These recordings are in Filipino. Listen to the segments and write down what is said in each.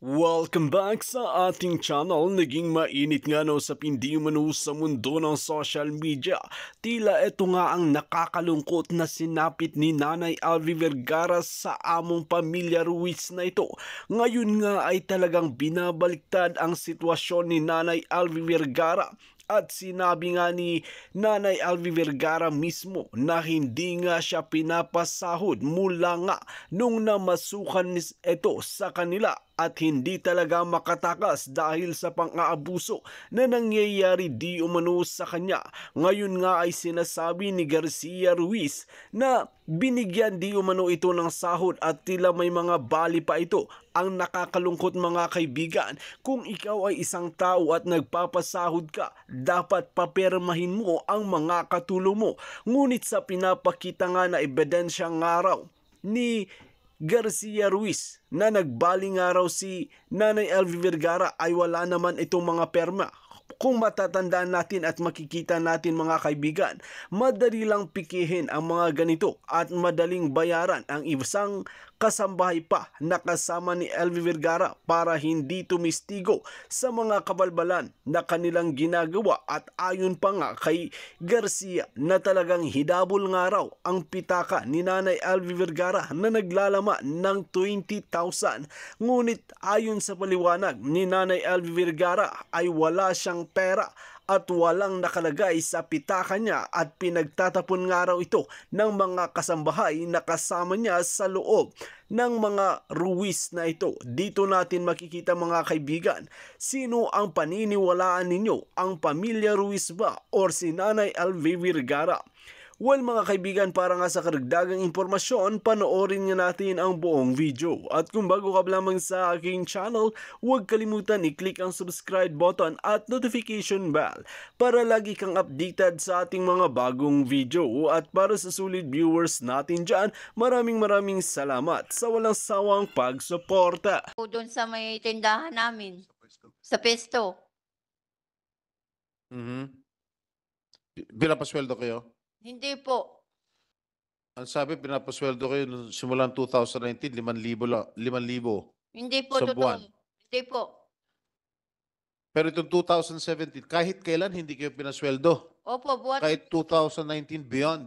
Welcome back sa ating channel. Naging mainit nga no sa hindi umano sa mundo ng social media. Tila ito nga ang nakakalungkot na sinapit ni Nanay Alvi Vergara sa among pamilya Ruiz na ito. Ngayon nga ay talagang binabaliktad ang sitwasyon ni Nanay Alvi Vergara. At sinabi nga ni Nanay Alvi Vergara mismo na hindi nga siya pinapasahod mula nga nung namasukan ito sa kanila at hindi talaga makatakas dahil sa pang-aabuso na nangyayari di umano sa kanya. Ngayon nga ay sinasabi ni Garcia Ruiz na binigyan di umano ito ng sahod at tila may mga bali pa ito. Ang nakakalungkot mga kaibigan, kung ikaw ay isang tao at nagpapasahod ka, dapat papermahin mo ang mga katulong mo. Ngunit sa pinapakita nga na ebidensyang araw ni Garcia Ruiz na nagbaling araw si Nanay Alvi Vergara ay wala naman itong mga perma. Kung matatandaan natin at makikita natin mga kaibigan, madali lang pikihin ang mga ganito at madaling bayaran ang isang kasambahay pa na kasama ni Alvi Vergara para hindi tumistigo sa mga kabalbalan na kanilang ginagawa. At ayon pa nga kay Garcia na talagang hidabol nga raw ang pitaka ni Nanay Alvi Vergara na naglalaman ng 20,000. Ngunit ayon sa paliwanag ni Nanay Alvi Vergara ay wala siyang pera at walang nakalagay sa pitaka niya at pinagtatapon nga raw ito ng mga kasambahay na kasama niya sa loob ng mga Ruiz na ito. Dito natin makikita mga kaibigan, sino ang paniniwalaan ninyo? Ang pamilya Ruiz ba or si Nanay Alvi Vergara? Well mga kaibigan, para nga sa karagdagang impormasyon, panoorin nga natin ang buong video. At kung bago ka lamang sa aking channel, huwag kalimutan i-click ang subscribe button at notification bell para lagi kang updated sa ating mga bagong video. At para sa sulit viewers natin dyan, maraming salamat sa walang sawang pagsuporta. Doon sa may tindahan namin, sa pesto. Pinapasweldo kayo? Hindi po. Ang sabi, pinapasweldo kayo simulan 2019, 5,000 Hindi po sa totoo. buwan. Hindi po. Pero itong 2017, kahit kailan hindi kayo pinasweldo. Opo, buwan. Kahit 2019 beyond,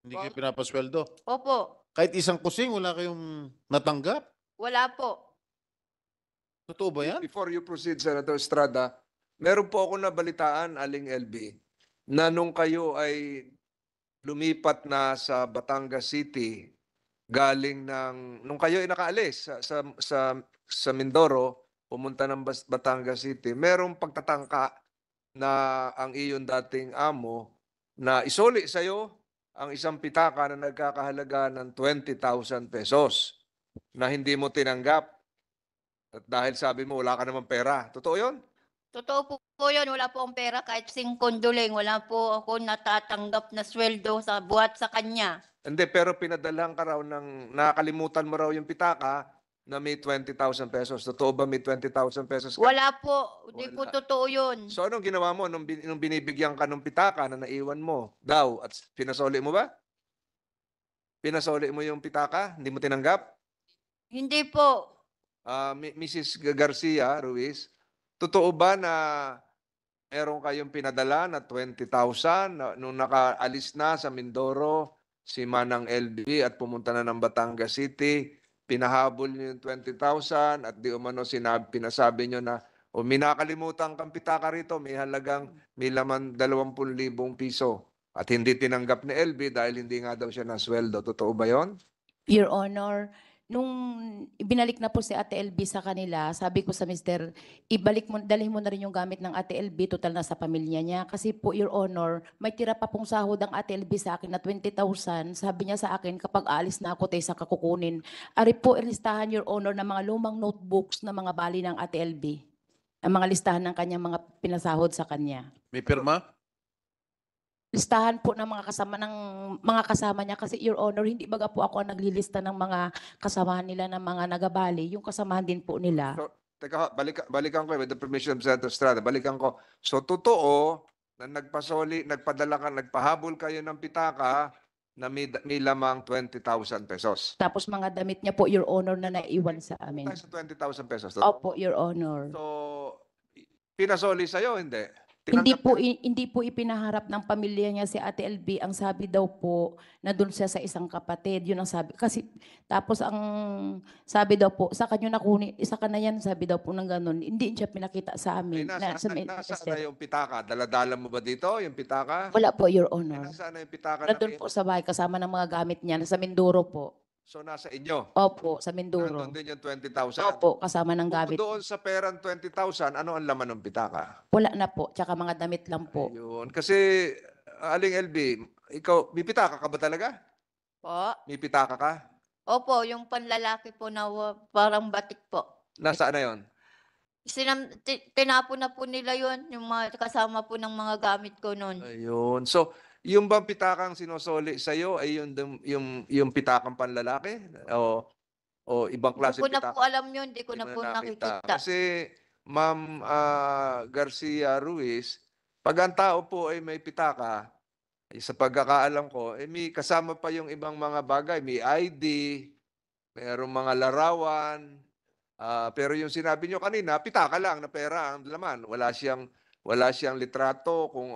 hindi kayo pinapasweldo. Opo. Kahit isang kusing, wala kayong natanggap. Wala po. Totoo ba yan? Before you proceed, Senator Estrada, meron po ako nabalitaan, Aling LB, na nung kayo ay lumipat na sa Batangas City, galing nung kayo ay nakaalis sa Mindoro, pumunta ng Batangas City, merong pagtatangka na ang iyon dating amo na isoli sa'yo ang isang pitaka na nagkakahalaga ng 20,000 pesos na hindi mo tinanggap. At dahil sabi mo, wala ka namang pera. Totoo yun? Totoo po yun. Wala po akong pera kahit singkonduling. Wala po ako natatanggap na sweldo sa buhat sa kanya. Hindi, pero pinadalhan ka raw nakakalimutan mo raw yung pitaka na may 20,000 pesos. Totoo ba may 20,000 pesos ka? Wala po. Hindi po Wala. totoo yun. So anong ginawa mo nung binibigyan ka ng pitaka na naiwan mo daw at pinasoli mo ba? Pinasoli mo yung pitaka? Hindi mo tinanggap? Hindi po. Mrs. Garcia Ruiz, totoo ba na meron kayong pinadala na 20,000 nung nakaalis na sa Mindoro si Manang LB at pumunta na ng Batangas City, pinahabol niyo yung 20,000 at di umano pinasabi niyo na minakalimutan kang pitaka rito, may laman 20,000 piso at hindi tinanggap ni LB dahil hindi nga daw siya nasweldo. Totoo ba yon? Your Honor, nung ibinalik na po si Ate LB sa kanila, sabi ko sa mister, dalhin mo na rin yung gamit ng Ate LB, total na sa pamilya niya. Kasi po, Your Honor, may tira pa pong sahod ang Ate LB sa akin na 20,000. Sabi niya sa akin, kapag aalis na ako, tayo sa kakukunin. Ari po, listahan, Your Honor, ng mga lumang notebooks na mga bali ng Ate LB. Ang mga listahan ng kanyang mga pinasahod sa kanya. May pirma? Listahan po ng mga kasama niya kasi Your Honor, hindi baga po ako ang naglilista ng mga kasamahan nila ng mga nagabali, yung kasamahan din po nila. So, teka, balikan ko with the permission of Senator Estrada. Balikan ko. So, totoo na nagpahabol kayo ng pitaka na may lamang 20,000 pesos. Tapos mga damit niya po, Your Honor, na naiwan sa amin. Tayo sa 20,000 pesos. Opo, Your Honor. So, pinasoli sa'yo, hindi? Hindi Tinanggap po niya? hindi po ipinaharap ng pamilya niya si Ate LB. Ang sabi daw po na doon siya sa isang kapatid. Yun ang sabi. Kasi tapos ang sabi daw po sa kanya nakunin, isa ka na yan, sabi daw po ng ganun. Hindi siya pinakita sa Eh, amin. nasaan na yung pitaka? Daladala mo ba dito, yung pitaka? Wala po, Your Eh, Honor. nasaan na yung pitaka? Nandun po sa bahay kasama ng mga gamit niya. Sa Mindoro po. So, nasa inyo? Opo, sa Mindoro. Nandun din yung 20,000? Opo, kasama ng gamit. Bukod doon sa perang 20,000, ano ang laman ng pitaka? Wala na po. Tsaka mga damit lang po. Ayun. Kasi, Aling LB, ikaw, may pitaka ka ba talaga? Po. May pitaka ka? Opo, yung panlalaki po na parang batik po. Nasaan na yon? Tinapon na po nila yun, yung mga kasama po ng mga gamit ko noon. Ayun. So, yung bang pitakang sinosoli sa iyo ay yung pitakang panlalaki o ibang Hindi klase ko na pitaka? po alam yun, hindi ko Hindi na mo po nakikita. Kasi Ma'am Garcia Ruiz, pag ang tao po ay may pitaka, sa pagkakaalam ko, may kasama pa yung ibang mga bagay, may ID, mayroong mga larawan, pero yung sinabi nyo kanina, pitaka lang na pera ang laman. Wala siyang litrato kung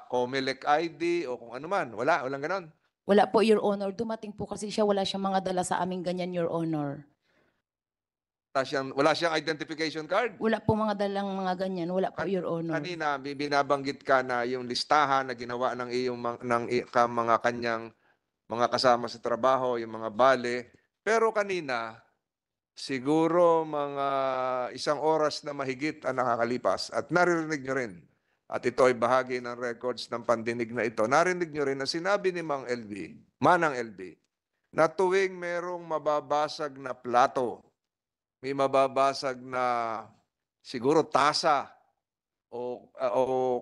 Comelec ID o kung ano man. Walang ganon. Wala po, Your Honor. Dumating po kasi siya, wala siyang mga dala sa aming ganyan, Your Honor. Wala siyang identification card. Wala po mga dalang mga ganyan. Wala po, Your Honor. Kanina binabanggit ka na yung listahan na ginawa ng mga kanyang mga kasama sa trabaho, yung mga bale. Pero kanina, siguro mga 1 oras na mahigit ang nakakalipas at naririnig nyo rin. At ito ay bahagi ng records ng pandinig na ito. Narinig nyo rin na sinabi ni Manang LB, na tuwing merong mababasag na plato, may mababasag na siguro tasa o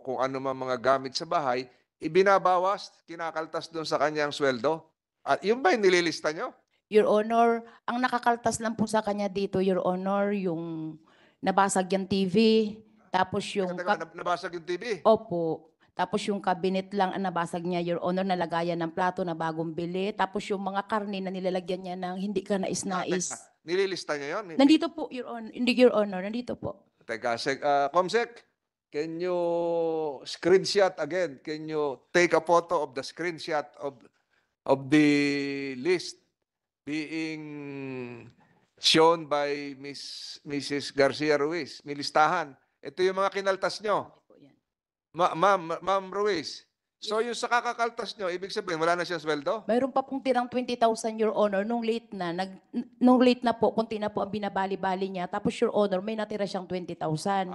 kung ano man mga gamit sa bahay, ibinabawas, kinakaltas doon sa kanyang sweldo. At yun ba yung nililista nyo? Your Honor, ang nakakaltas lang po sa kanya dito, Your Honor, yung nabasag yung TV, tapos yung... Nabasag yung TV? Opo. Tapos yung cabinet lang ang nabasag niya, Your Honor, nalagayan ng plato na bagong bili. Tapos yung mga karne na nilalagyan niya ng hindi ka nais-nais. Nililista niya yun? Nandito po, Your Honor. Hindi, Your Honor. Nandito po. Teka, Comsec, can you screenshot again? Can you take a photo of the screenshot of the list being shown by Mrs. Garcia Ruiz? May listahan. Ito yung mga kinaltas nyo. Ma'am Ruiz, so yung sa kakakaltas nyo, ibig sabihin wala na siyang sweldo? Mayroon pa pong tirang 20,000, Your Honor, nung late na po, kunti na po ang binabali-bali niya. Tapos, Your Honor, may natira siyang 20,000.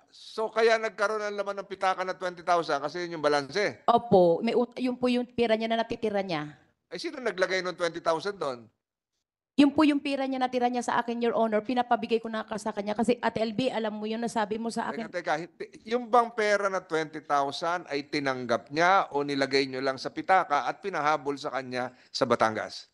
So kaya nagkaroon ng laman ng pitaka na 20,000 kasi yun yung balanse. Opo, yun po yung pera niya na natitira niya. Ay sino naglagay ng 20,000 doon? Yun po yung pera niya natira niya sa akin, Your Honor. Pinapabigay ko na sa kanya. Kasi, Ate LB, alam mo yun, nasabi mo sa akin. Teka, yung bang pera na 20,000 ay tinanggap niya o nilagay niyo lang sa pitaka at pinahabol sa kanya sa Batangas?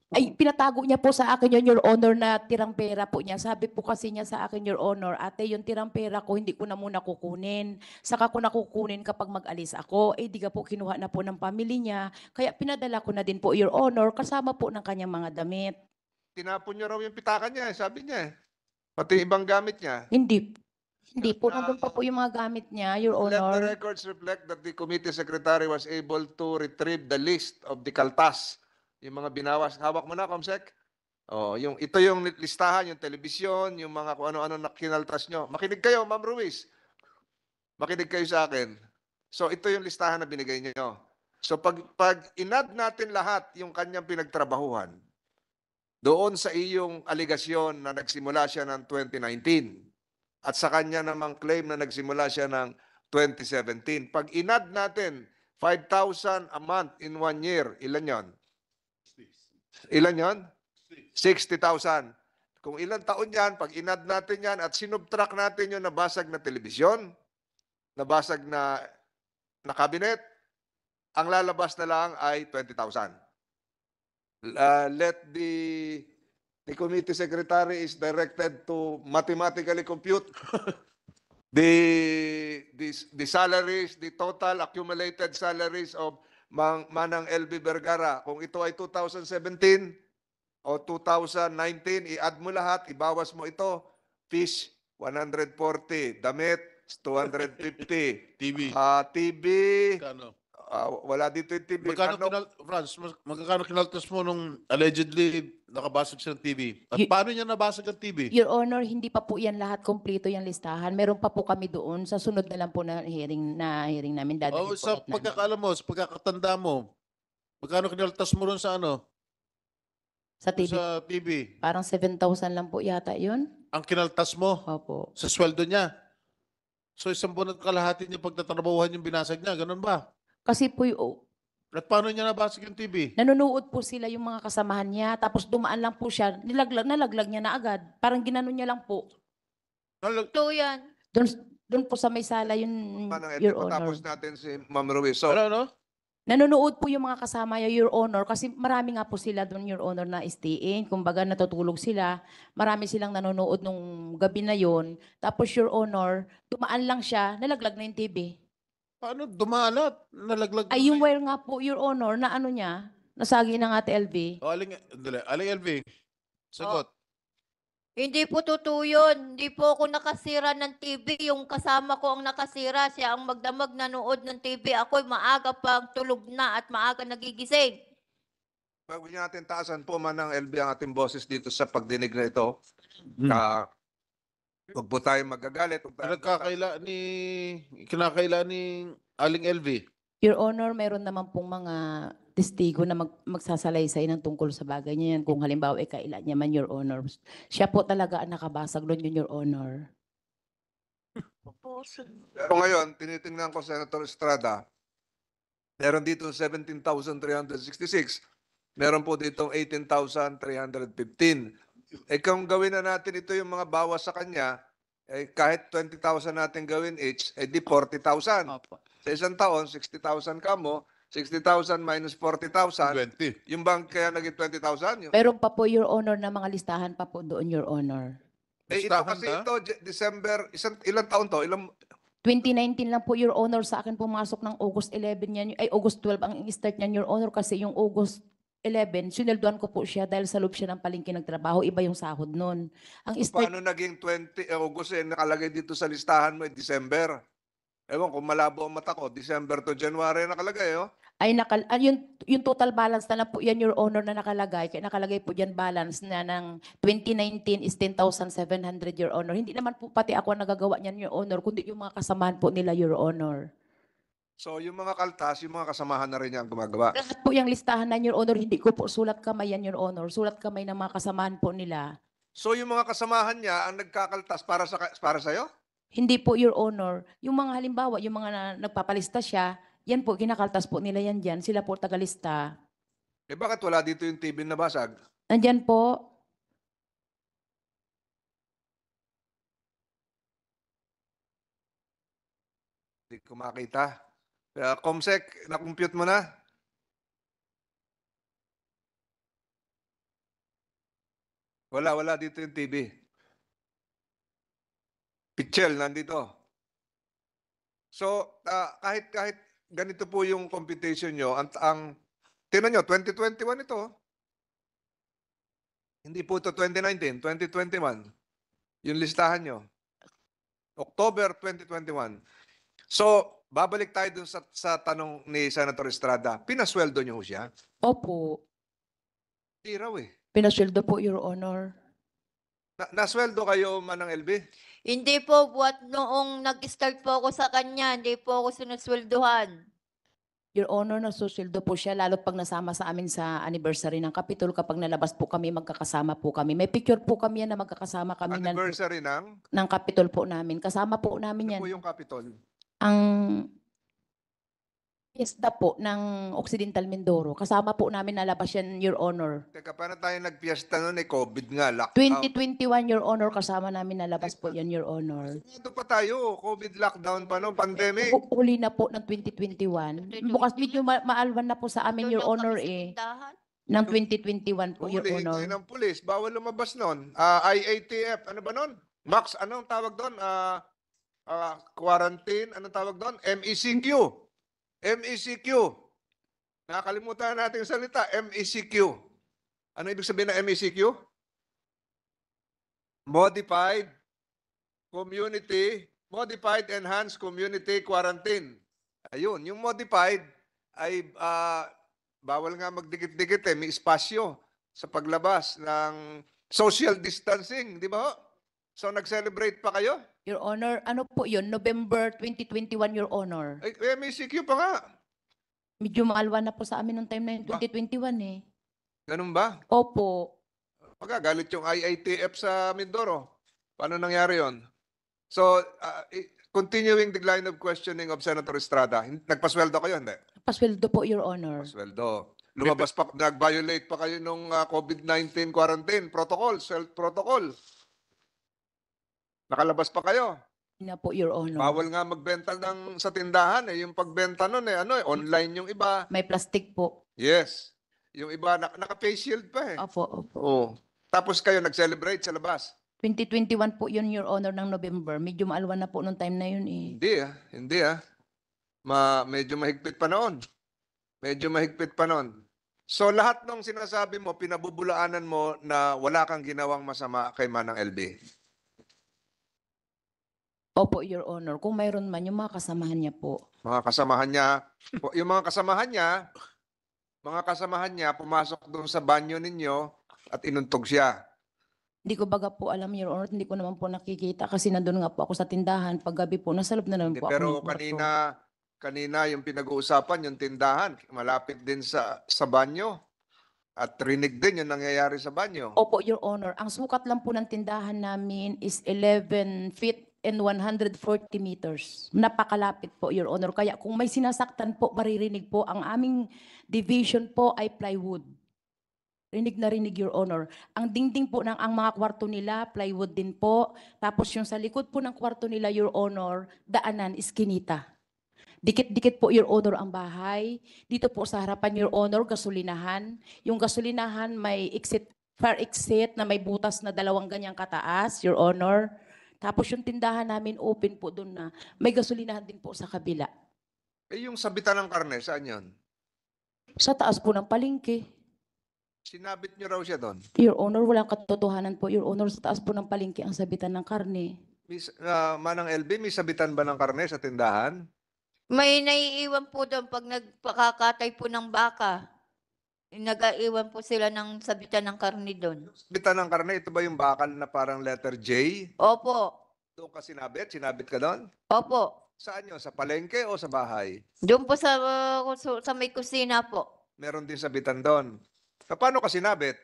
Ay, pinatago niya po sa akin yun, Your Honor, na tirang pera po niya. Sabi po kasi niya sa akin, Your Honor, ate, yung tirang pera ko, hindi ko na muna kukunin. Saka ko na kukunin kapag mag-alis ako. Eh, di ka po kinuha na po ng pamilya niya. Kaya pinadala ko na din po, Your Honor, kasama po ng kanyang mga damit. Tinapon niya raw yung pitaka niya, sabi niya. Pati ibang gamit niya. Hindi po, nandun pa po yung mga gamit niya, Your Let the Honor. records reflect that the committee secretary was able to retrieve the list of the kaltas. Yung mga binawas. Hawak mo na, Comsec. Ito yung listahan, yung telebisyon, yung mga kung ano-ano na kinaltas nyo. Makinig kayo, Ma'am Ruiz. Makinig kayo sa akin. So, ito yung listahan na binigay nyo. So, pag inad natin lahat yung kanyang pinagtrabahuhan, doon sa iyong aligasyon na nagsimula siya ng 2019 at sa kanya namang claim na nagsimula siya ng 2017, pag inad natin 5,000 a month in 1 year, ilan yon? Ilan yon? 60,000. Kung ilang taon yan, pag inad natin yan at sinubtract natin yung nabasag na telebisyon, nabasag na cabinet, ang lalabas na lang ay 20,000. Let the committee secretary is directed to mathematically compute the salaries, the total accumulated salaries of Manang LB Vergara, kung ito ay 2017 o 2019, i-add mo lahat, ibawas mo ito. Fish, 140. Damit, 250. TV. TV, Kano? wala dito yung TV. Magkano magkano kinaltas mo nung allegedly nakabasag siya ng TV? At paano niya nabasag ang TV? Your Honor, hindi pa po yan lahat kompleto yung listahan. Meron pa po kami doon sa sunod na lang po na hearing namin dadalhin po Sa lahat namin. pagkakaalam mo, sa pagkakatanda mo, magkano kinaltas mo ron sa ano? Sa TV. Sa TV. Parang 7,000 lang po yata yun. Ang kinaltas mo Opo. sa sweldo niya. So isang buwan at kalahati niya pagtatrabahuhan yung binasag niya, ganun ba? Kasi po At paano niya nabasag yung TV? nanonood po sila yung mga kasamahan niya. Tapos dumaan lang po siya. Nalaglag niya na agad. Parang ginanon niya lang po. Ito yan. Doon po sa may sala yun, Manang Your LB, Honor. matapos natin si Ma'am Ruiz. So, Ano? Nanonood po yung mga kasama niya, Your Honor, kasi marami nga po sila doon, Your Honor, na stay-in. Kumbaga natutulog sila. Marami silang nanonood nung gabi na yon. Tapos, Your Honor, dumaan lang siya, nalaglag na yung TV. Paano dumalat? Nalaglag. Ay, yung wire nga po, Your Honor, na ano niya, nasagi ng Ate LV. O, aling LV. Sagot. Hindi po totoo yun. Hindi po ako nakasira ng TV. Yung kasama ko ang nakasira. Siya ang magdamag nanood ng TV. Ako'y maaga pang tulog na at maaga nagigising. Huwag niyo natin taasan po, Manang LB, ang ating boses dito sa pagdinig na ito. Hmm. Huwag po tayo magagalit. Kinakaila ni Aling LV. Your Honor, meron naman pong mga testigo na magsasalaysay ng tungkol sa bagay niya yan. Kung halimbawa, kailan niya man, Your Honor. Siya po talaga ang nakabasag doon yun, Your Honor. Pero ngayon, tinitingnan ko, Senator Estrada, meron dito 17,366. Meron po dito 18,315. Kung gawin na natin ito yung mga bawas sa kanya, kahit 20,000 natin gawin each, di 40,000. Opo. Sa isang taon, 60,000 ka mo, 60,000 minus 40,000. 20. Yung bang kaya naging 20,000? Meron pa po, Your Honor, na mga listahan pa po doon, Your Honor. Ito Listahan kasi na? ito, December, ilang taon to? 2019 lang po, Your Honor, sa akin pumasok ng August 11 yan, ay August 12 ang start niyan, Your Honor, kasi yung August 11, sinelduan ko po siya dahil sa loob siya ng palengke nagtrabaho, iba yung sahod nun. Ang start, Paano naging 20 August nakalagay dito sa listahan mo, December? Ewan kung malabo ang mata ko, December to January nakalagay, oh. ay yung total balance na lang po yan, Your Honor, na nakalagay. Kaya nakalagay po yan balance na ng 2019 is 10,700, Your Honor. Hindi naman po pati ako ang nagagawa niyan, Your Honor, kundi yung mga kasamahan po nila, Your Honor. So yung mga kaltas, yung mga kasamahan na rin niya ang gumagawa. Lahat po yung listahan na, Your Honor, hindi ko po sulat kamay yan, Your Honor. Sulat kamay ng mga kasamahan po nila. So yung mga kasamahan niya ang nagkakaltas para sa'yo? Hindi po, Your Honor. Yung mga halimbawa, yung mga nagpapalista siya, yan po, kinakaltas po nila yan dyan. Sila po tagalista. Bakit wala dito yung TV na basag? Nandyan po. Hindi ko makita. Comsec, na-compute mo na? Wala dito yung TV. Pichel, nandito. So, kahit ganito po yung computation nyo, tingnan nyo, 2021 ito. Hindi po ito 2019, 2021. Yung listahan nyo. October 2021. So, babalik tayo dun sa tanong ni Senator Estrada. Pinasweldo nyo siya? Opo. Hindi raw eh. Pinasweldo po, Your Honor. Nasweldo kayo, Manang LB? Hindi po, buat noong nag-start po ako sa kanya, hindi po ako sinusweldohan. Your Honor, nasusildo po siya, lalo pag nasama sa amin sa anniversary ng Kapitol. Kapag nalabas po kami, magkakasama po kami. May picture po kami yan na magkakasama kami Anniversary ng? ng Kapitol po namin. Kasama po namin Ano yan. po yung Capitol? Ang fiesta po ng Occidental Mindoro. Kasama po namin nalabas yan, Your Honor. Teka, paano tayo nagpiesta noon COVID nga, lockdown? 2021, Your Honor, kasama namin nalabas po yan, Your Honor. Ito pa tayo, COVID lockdown pa noon, pandemic. Huli na po ng 2021. Bukas medyo maalwan na po sa amin, Your Honor, ng 2021 po, Your Hulihin Honor. kayo ng pulis, bawal lumabas noon. IATF, ano ba noon? Max, anong tawag doon? Quarantine, anong tawag doon? MECQ. MECQ. Nakakalimutan natin yung salita, MECQ. Ano ibig sabihin ng MECQ? Modified Enhanced Community Quarantine. Ayun, yung modified ay bawal nga magdikit-dikit may espasyo sa paglabas ng social distancing, di ba ho? So nag-celebrate pa kayo? Your Honor, ano po yun? November 2021, Your Honor. Ay, MECQ pa nga. Medyo maalwa na po sa amin nung time na yun, 2021 eh. Ganun ba? Opo. Magagalit yung IITF sa Mindoro. Paano nangyari yon? So, continuing the line of questioning of Senator Estrada, nagpasweldo kayo, hindi? Pasweldo po, Your Honor. Pasweldo. Lumabas pa, nag-violate pa kayo nung COVID-19 quarantine protocol, self-protocol. Nakalabas pa kayo. Na po, Your Honor. Bawal nga magbenta sa tindahan yung pagbenta nun online yung iba. May plastic po. Yes. Yung iba naka-face shield pa Opo, opo. Oo. Tapos kayo nag-celebrate sa labas. 2021 po yun, Your Honor, ng November. Medyo maalwa na po nung time na yun eh. Hindi medyo mahigpit pa noon. Medyo mahigpit pa noon. So lahat ng sinasabi mo, pinabubulaanan mo na wala kang ginawang masama kay Manang LB. Opo, Your Honor. Kung mayroon man, yung mga kasamahan niya po. Mga kasamahan niya, pumasok doon sa banyo ninyo at inuntog siya. Hindi ko baga po alam, Your Honor. Hindi ko naman po nakikita kasi nandun nga po ako sa tindahan. Paggabi po, nasa loob na naman po ako. Pero ng kwarto. kanina yung pinag-uusapan, yung tindahan, malapit din sa banyo. At rinig din yung nangyayari sa banyo. Opo, Your Honor. Ang sukat lang po ng tindahan namin is 11 feet and 140 meters. Napakalapit po, Your Honor. Kaya kung may sinasaktan po, maririnig po. Ang aming division po ay plywood. Rinig na rinig, Your Honor. Ang dingding po ng ang mga kwarto nila, plywood din po. Tapos yung sa likod po ng kwarto nila, Your Honor, daanan, iskinita. Dikit-dikit po, Your Honor, ang bahay. Dito po sa harapan, Your Honor, gasolinahan. Yung gasolinahan may fire exit na may butas na 2 ganyang kataas, Your Honor. Tapos yung tindahan namin open po doon na may gasolinahan din po sa kabila. Yung sabitan ng karne, saan yun? Sa taas po ng palengke. Sinabit niyo raw siya doon. Your Honor, walang katotohanan po, Your Honor. Sa taas po ng palengke ang sabitan ng karne. Manang LB, may sabitan ba ng karne sa tindahan? May naiiwan po doon pag nagpakakatay po ng baka. Nag-aiwan po sila ng sabitan ng karne doon. Sabitan ng karne, ito ba yung bakal na parang letter J? Opo. Doon ka sinabit? Sinabit ka doon? Opo. Saan yun? Sa palengke o sa bahay? Doon po sa may kusina po. Meron din sabitan doon. Paano ka sinabit?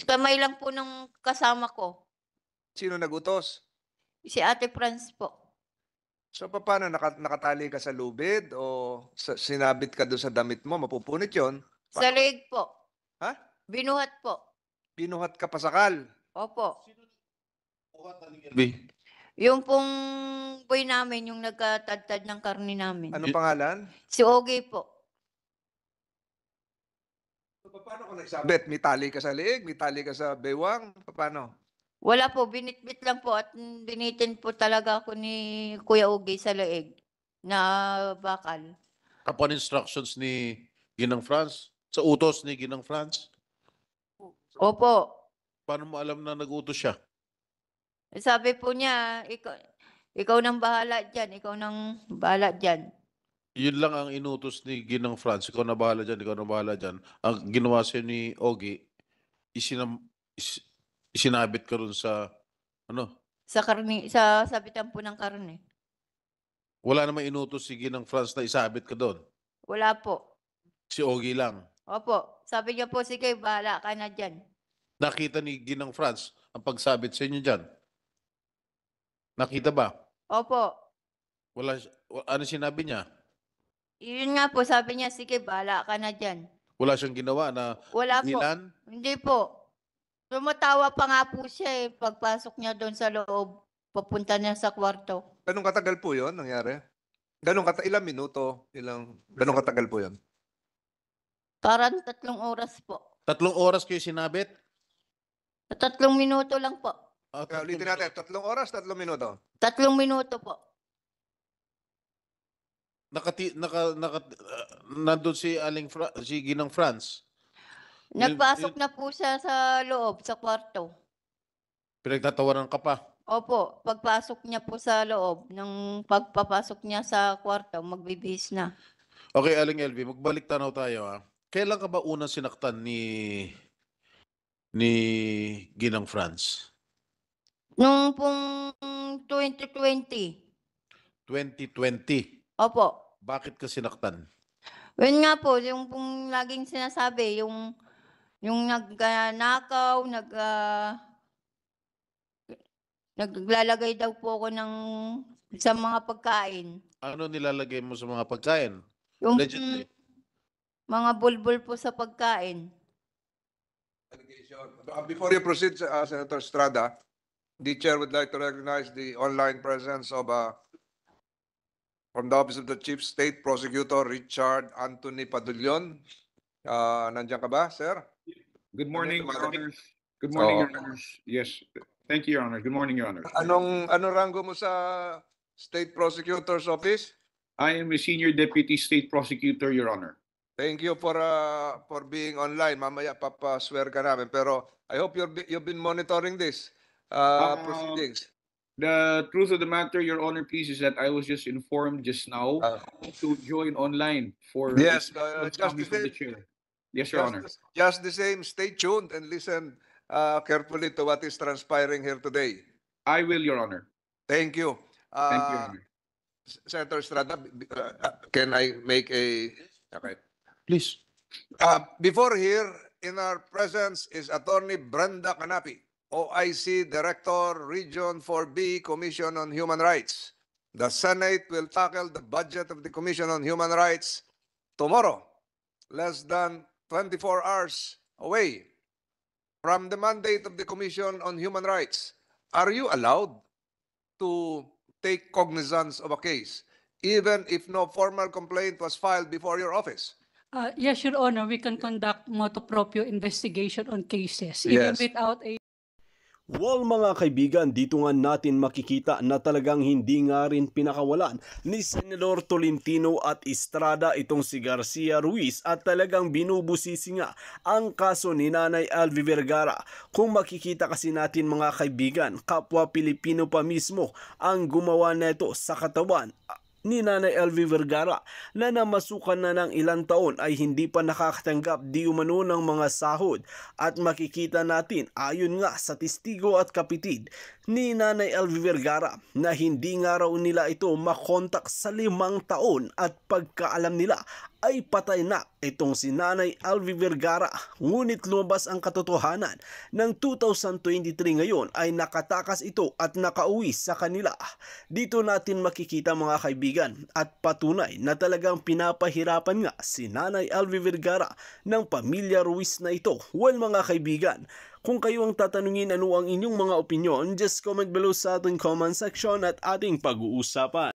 Kamay lang po ng kasama ko. Sino nagutos? Si Ate Franz po. So paano, nakatali ka sa lubid o sinabit ka doon sa damit mo? Mapupunit yon. Sa leeg po. Ha? Binuhat po. Binuhat ka pasakal. Opo. B. Yung pong boy namin, yung nagkatadtad ng karne namin. Anong pangalan? Si Ogie po. So, paano ka nagsabit? May tali ka sa leeg? May tali ka sa bewang? Paano? Wala po, binitbit lang po at binitin po talaga ako ni Kuya Ogie sa leeg na bakal. Upon instructions ni Ginang France, sa utos ni Ginang France, Opo. paano mo alam na nag-utos siya? Sabi po niya, ikaw nang bahala dyan, ikaw nang bahala dyan. Yun lang ang inutos ni Ginang France. Ikaw na bahala dyan, ikaw na bahala dyan. Ang ginawa siya ni Ogie, isinabit ka rin sa, Sa karne, sa sabitan po ng karne. wala namang inutos si Ginang France na isabit ka doon. Wala po. Si Ogie lang. Opo. Sabi niya po, sige, bahala ka na dyan. Nakita ni Ginang France ang pagsabit sa inyo dyan. Nakita ba? Opo. Ano sinabi niya? Yun nga po, sabi niya, sige, bahala ka na dyan. Wala siyang ginawa na Wala po. nilan? Hindi po. Tumatawa pa nga po siya pagpasok niya doon sa loob. Papunta niya sa kwarto. Ganong katagal po yon nangyari? Ilang minuto? Ganong katagal po yon? Parang 3 oras po. 3 oras kayo sinabit? 3 minuto lang po. Kaya ulitin natin, 3 oras, 3 minuto. 3 minuto po. nandun si si Ginang France. Nagpasok na po siya sa loob, sa kwarto. Pinagtatawanan ka pa. Opo, pagpasok niya po sa loob, ng pagpapasok niya sa kwarto, magbibihis na. Okay, Aling LV, magbalik tanaw tayo ha. Kailan ka ba unang sinaktan ni Ginang France? Nung pong 2020, 2020. opo. Bakit ka sinaktan? Yun nga po, yung pong laging sinasabi, yung nagnakaw, naglalagay daw po ako sa mga pagkain. Ano nilalagay mo sa mga pagkain? Yung Allegedly. mga bulbul po sa pagkain. Before you proceed, Senator Estrada, the chair would like to recognize the online presence of from the Office of the Chief State Prosecutor Richard Anthony Padulion. Nandiyan ka ba, sir? Good morning, Your Tumatanggap? Honors. Good morning, Oo. Your Honors. Yes, thank you, Your Honor. Good morning, Your Honor. Anong rango mo sa State Prosecutor's Office? I am a Senior Deputy State Prosecutor, Your Honor. Thank you for being online. Mamaya papaswear ka namin. Pero I hope you've been monitoring this proceedings. The truth of the matter, Your Honor, please, is that I was just informed just now to join online for Yes, what's just coming the from the same. chair. Yes, Your Honor. Just the same, stay tuned and listen carefully to what is transpiring here today. I will, Your Honor. Thank you. Thank you, Your Honor. Senator Estrada, can I make a... Okay. Please. Before here, in our presence is Attorney Brenda Canapi, OIC Director, Region 4B, Commission on Human Rights. The Senate will tackle the budget of the Commission on Human Rights tomorrow, less than 24 hours away from the mandate of the Commission on Human Rights. Are you allowed to take cognizance of a case, even if no formal complaint was filed before your office? Yes, Your Honor, we can conduct motu proprio investigation on cases, even Yes. without a Well mga kaibigan, dito nga natin makikita na talagang hindi nga rin pinakawalan ni Senador Tolentino at Estrada itong si Garcia Ruiz at talagang binubusisi nga ang kaso ni Nanay Alvi Vergara. Kung makikita kasi natin mga kaibigan, kapwa Pilipino pa mismo ang gumawa neto sa katawan ni Nanay Alvi Vergara na namasukan na ng ilang taon ay hindi pa nakakatanggap di umano ng mga sahod at makikita natin ayon nga sa testigo at kapitid ni Nanay Alvi Vergara na hindi nga raw nila ito makontak sa 5 taon at pagkaalam nila ay patay na itong si Nanay Alvi Vergara. Ngunit lumabas ang katotohanan ng 2023 ngayon ay nakatakas ito at nakauwi sa kanila. Dito natin makikita mga kaibigan at patunay na talagang pinapahirapan nga si Nanay Alvi Vergara ng pamilya Ruiz na ito. Well mga kaibigan, kung kayo ang tatanungin ano ang inyong mga opinion, just comment below sa ating comment section at ating pag-uusapan.